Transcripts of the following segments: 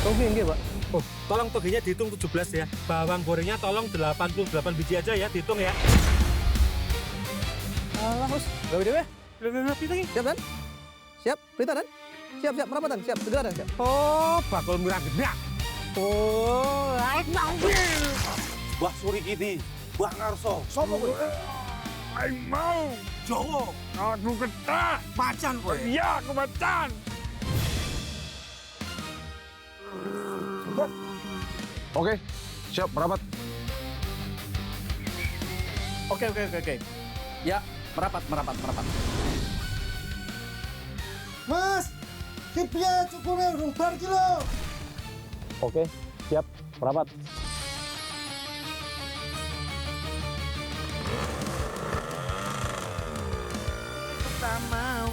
Toge nggih, Pak. Oh, tolong togenya dihitung 17 ya. Bawang gorengnya tolong 88 biji aja ya, dihitung ya. Alah, Mas. Gawe dhewe. Lha piye iki? Siap, Dan? Siap, perintah, Dan? Siap, merapatan. Siap, segera, Dan. Siap. Oh, bakul murah gedak. Oh, arek manggil. Mbah Suri Kiti, Mbah Karso, sopo kowe? Aing mau. Jowo, Aku ketak. macan kowe. Iya, aku macan. Oke, siap merapat. Oke. Ya, merapat. Mas, kipnya cukup urung bar ki lho. Oke, siap merapat. Tak mau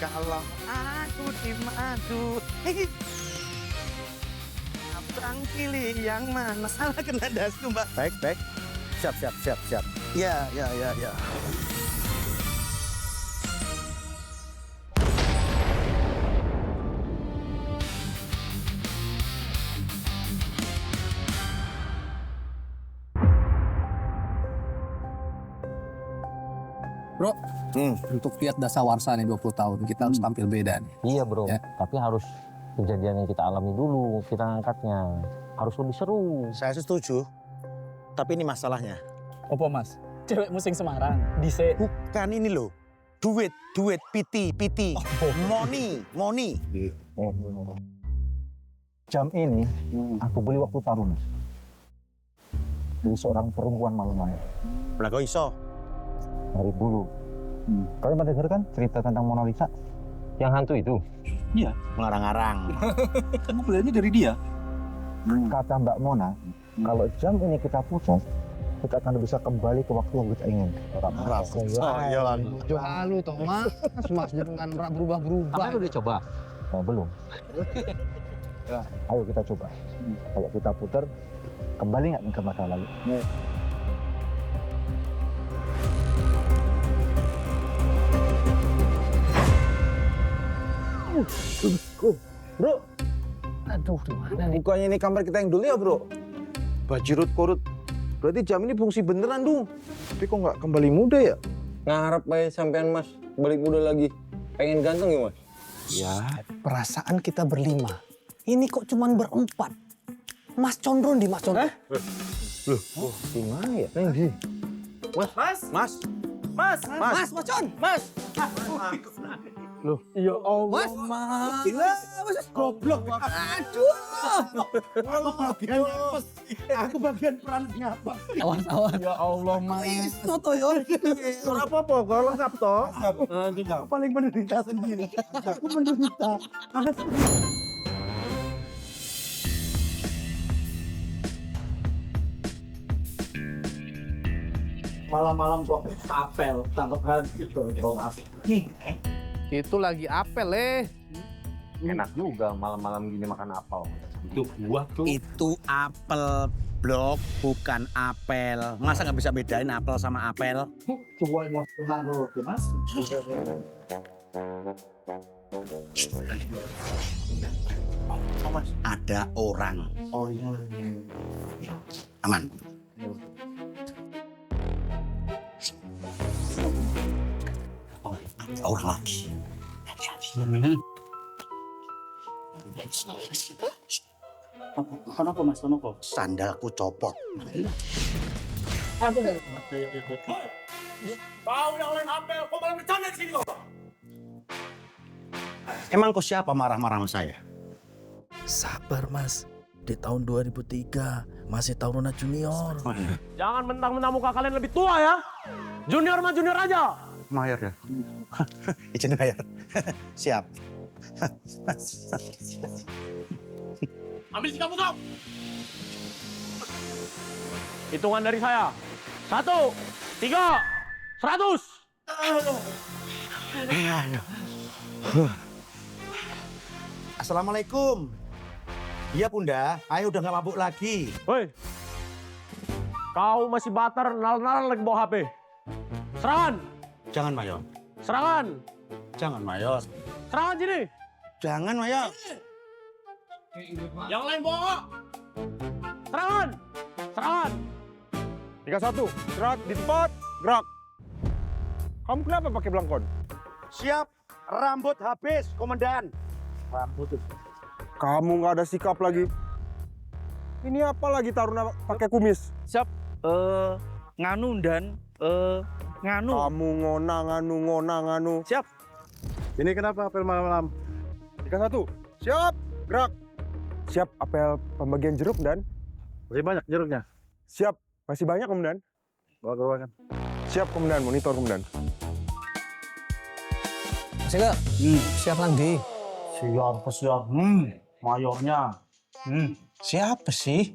kalau aku dimadu. Abang pilih yang mana? Salah kena dasku, Mbak. Baik. Siap. Ya. Bro, untuk Fiat Dasawarsa nih 20 tahun, kita harus tampil beda nih. Iya bro, Ya. tapi harus kejadian yang kita alami dulu, kita ngangkatnya. Harus lebih seru. Saya setuju. Tapi ini masalahnya. Opo mas? Cewek musing Semarang, dise. Bukan ini loh. Duit, piti. Money. Jam ini aku beli waktu taruna. Dari seorang perempuan malam-malam. Lah kok iso? Dari dulu. Kalian pernah dengar kan cerita tentang Mona Lisa? Yang hantu itu? Ngarang-ngarang. Kamu belinya dari dia? Kata Mbak Mona, kalau jam ini kita putar, kita akan bisa kembali ke waktu yang kita ingin. Halu toh, Mas jangan berubah-berubah. Tapi udah coba? Oh, belum. Ayo kita coba. Kalau kita putar, kembali nggak ke masa lalu? Bro, Aduh, gimana nih? bukannya ini kamar kita yang dulu ya bro? Bajirut korut. Berarti jam ini fungsi beneran dong. Tapi kok nggak kembali muda ya? Ngarep aja sampean mas, balik muda lagi. Pengen ganteng ya mas? Ya. Perasaan kita berlima. Ini kok cuman berempat. Mas Condron di Mas Condron. Gimana ya? Mas. Mas Con. Ya Allah, Mas. Gila, Mas. Goblok. Aduh. Aku bagian peran ngapa? Awas. ya Allah mas. Soto yo. Ora apa-apa, kalau lengkap toh. Aku paling menderita sendiri. Aku menderita. Malam-malam kok apel, tangkap hati gitu. Itu lagi apel, Enak juga malam-malam gini makan apel. Itu buah tuh. Itu apel blok, bukan apel. Masa nggak bisa bedain apel sama apel? Coba yang pengaruh, Mas. Ada orang. Oh iya. Aman. Oh, ada orang lagi. Kenapa Mas? Kenapa? Sandalku copot. Kau yang lain apel, kok malah bercanda di sini kok? Emang kau siapa marah-marah sama saya? Sabar mas, di tahun 2003 masih Taruna Junior. Jangan mentang-mentang muka kalian lebih tua ya. Junior mah junior aja. Mayor ya? Izin mayor. Siap. Ambil si kamu kau. Hitungan dari saya. 1, 3, 100. Assalamualaikum. Iya bunda, ayo udah nggak mabuk lagi. Hoi. Kau masih batar nal-nal lagi bawa HP. Serangan. Jangan mayor. Serangan. Jangan mayor. Serangan sini. Jangan mayor. Yang lain bawa. Serangan. Serangan. 31, gerak di tempat, gerak. Kamu kenapa pakai belangkon? Siap. Rambut habis, komandan. Kamu nggak ada sikap lagi. Ini apa lagi Taruna pakai kumis? Siap. Nganu dan nganu. Kamu ngonu. Siap. Ini kenapa apel malam-malam? 31, siap, gerak. Siap apel pembagian jeruk dan Masih banyak jeruknya. siap. Masih banyak komandan. Bawa ke ruangan. Siap komandan, monitor komandan. Masih nggak? Siap Landi. Siap. Mayornya. Siapa sih?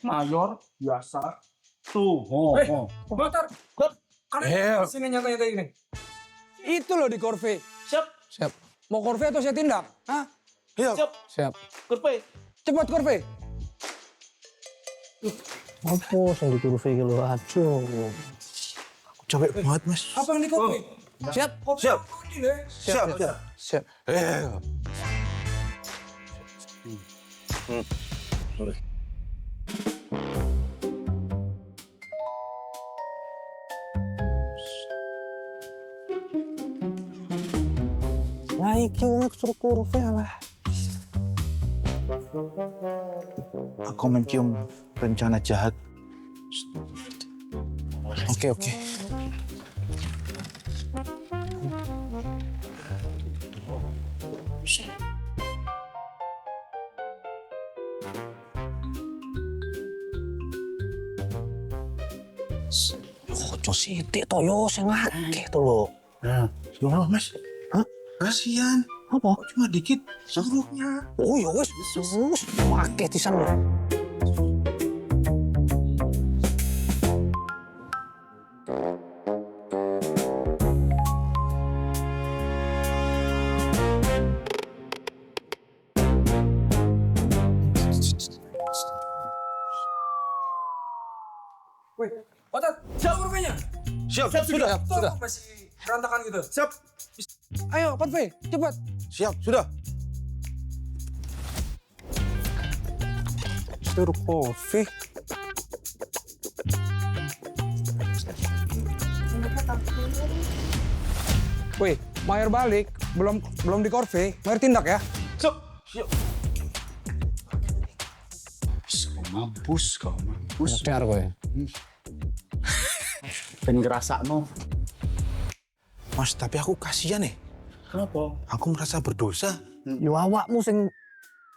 Mayor biasa. Tuh. Bentar. Sini nyata-nyata ini. Itu loh di korve. Siap. Mau korve atau saya tindak? Hah? Siap. Cepat korve. Apa yang di kurve gitu? Aduh. Capek banget mas. Apa yang di korve? Siap. Siap. Naik yung suruh kurve lah. Aku mencium rencana jahat. Oke. Ojo sitik to yo sing akeh to lho. Ya Allah mas. Hah? Kasian. Apa? Kok cuma dikit jeruknya. Oh ya wis, akeh pisan lho. Wih, Otat, siap kurvanya? Siap, sudah. Masih berantakan gitu. Siap. Ayo, Patve, cepat. Siap, sudah. Suruh kopi. Wih, Mayor balik, belum di korve. Mayor tindak ya. Mampus kau. Mutiar gue. Ben ngerasakno. Mas, tapi aku kasihan nih. Kenapa? Aku merasa berdosa. Yo awakmu sing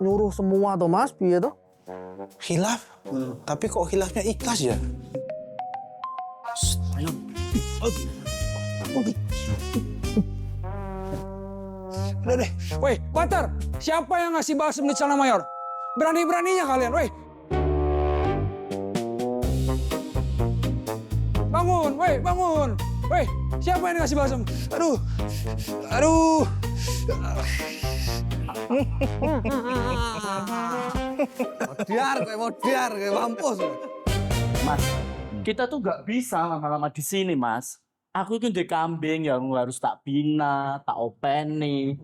nyuruh semua to Mas, piye to? Hilaf. Tapi kok hilafnya ikhlas ya? Udah deh. Wih, Pater, siapa yang ngasih balsam di celana Mayor? Berani-beraninya kalian, wih. Bangun, wih, bangun. Wih, siapa yang ngasih balsam? Aduh. Modiar gue, mampus. Mas, kita tuh nggak bisa lama-lama di sini, Mas. Aku itu di kambing yang harus tak bina, tak openi.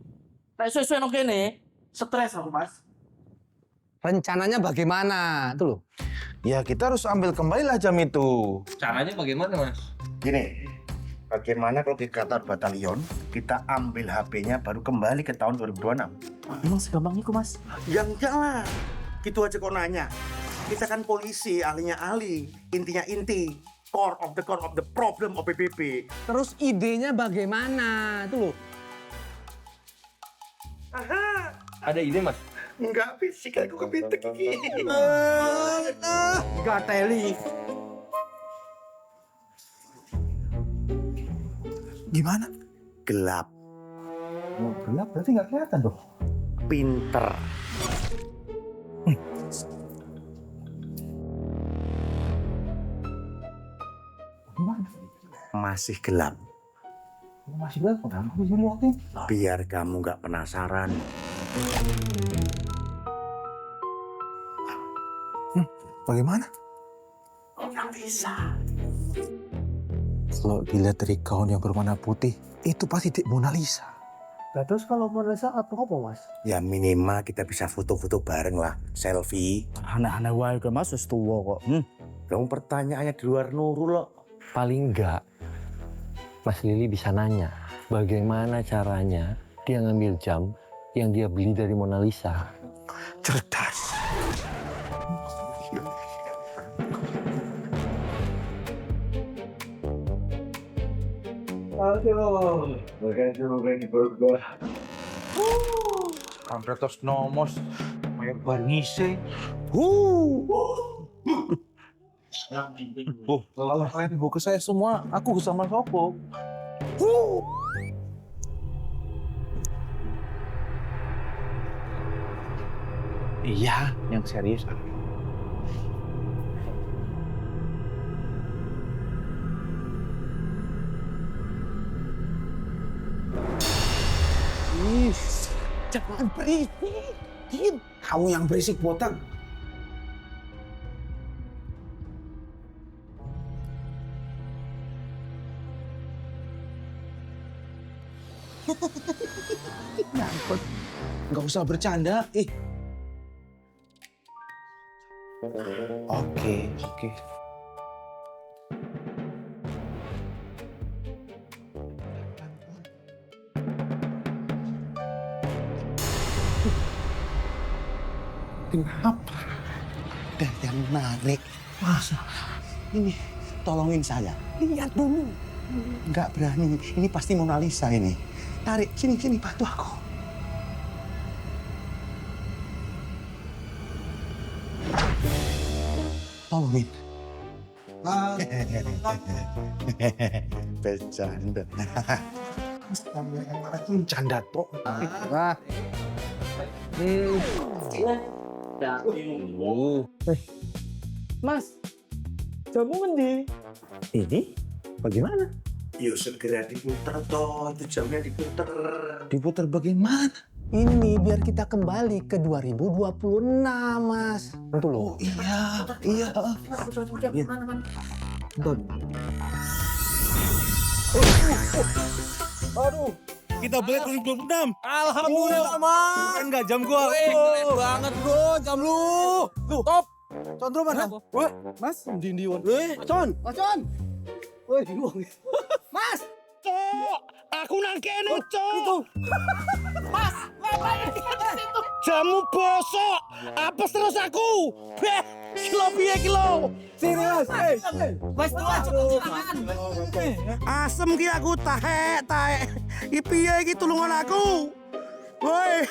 Tak sesuai nong kene, stres aku, Mas. Rencananya bagaimana? Itu loh. Ya kita harus ambil kembali lah jam itu. Caranya bagaimana, Mas? Gini, bagaimana kalau di Qatar Batalion kita ambil HP-nya baru kembali ke tahun 2026? Emang segampang itu, Mas? Ya enggak lah. Gitu aja kok nanya. Kita kan polisi, ahlinya ahli, intinya inti. Core of the problem of PBB. Terus idenya bagaimana? Itu loh. Aha, Ada ide, Mas? enggak fisik aku kepitek gini. Gateli. Gimana? Gelap, Oh, gelap berarti nggak kelihatan dong. pinter. Gimana? Masih gelap. Masih gelap, kenapa bisa lihatin? Biar kamu nggak penasaran. Bagaimana? Nggak bisa. Kalau dilihat dari gaun yang berwarna putih, itu pasti Dik Mona Lisa. Nah, terus kalau pada saat apa mas? Ya minimal kita bisa foto-foto bareng lah, selfie. Aneh-aneh wae ke Mas wis tuwa kok. Kamu pertanyaannya di luar Nurul loh. Paling enggak, Mas Lili bisa nanya bagaimana caranya dia ngambil jam yang dia beli dari Mona Lisa. Cerdas. Sampai tos nomos, mayor barngise. Kalau kalian ibu ke saya semua, aku sama Sopo. Iya, yang serius. Jangan berisik. Kamu yang berisik, botak. Nyangkut. Nggak usah bercanda. Oke. Kenapa? Dan yang menarik, masa ini tolongin saya. Lihat dulu. Nggak berani. Ini pasti Mona Lisa ini. Tarik, sini, bantu aku. Tolongin. Bercanda. Canda toh. Nah, Mas, jamu ngendi? Ini bagaimana? Yuk segera diputer toh, itu jamnya diputer. Diputar bagaimana? ini biar kita kembali ke 2026 mas. Itu loh. Iya. Aduh, kita balik 2026. Alhamdulillah, Mas. Enggak jam gua. Keren banget bro, jam lu. Top. Condro mana? Wah, Mas, ndi won. Con. Mas John. Woi, wong. Mas. Cok, aku nang kene, Cok. Itu. Mas, ngapain di situ? Jamu bosok. Apes terus aku. Beh, kilo piye kilo? Sini, Mas. Mas tua jangan. Asem ki aku taek. Iki piye iki tulungan aku? Woi.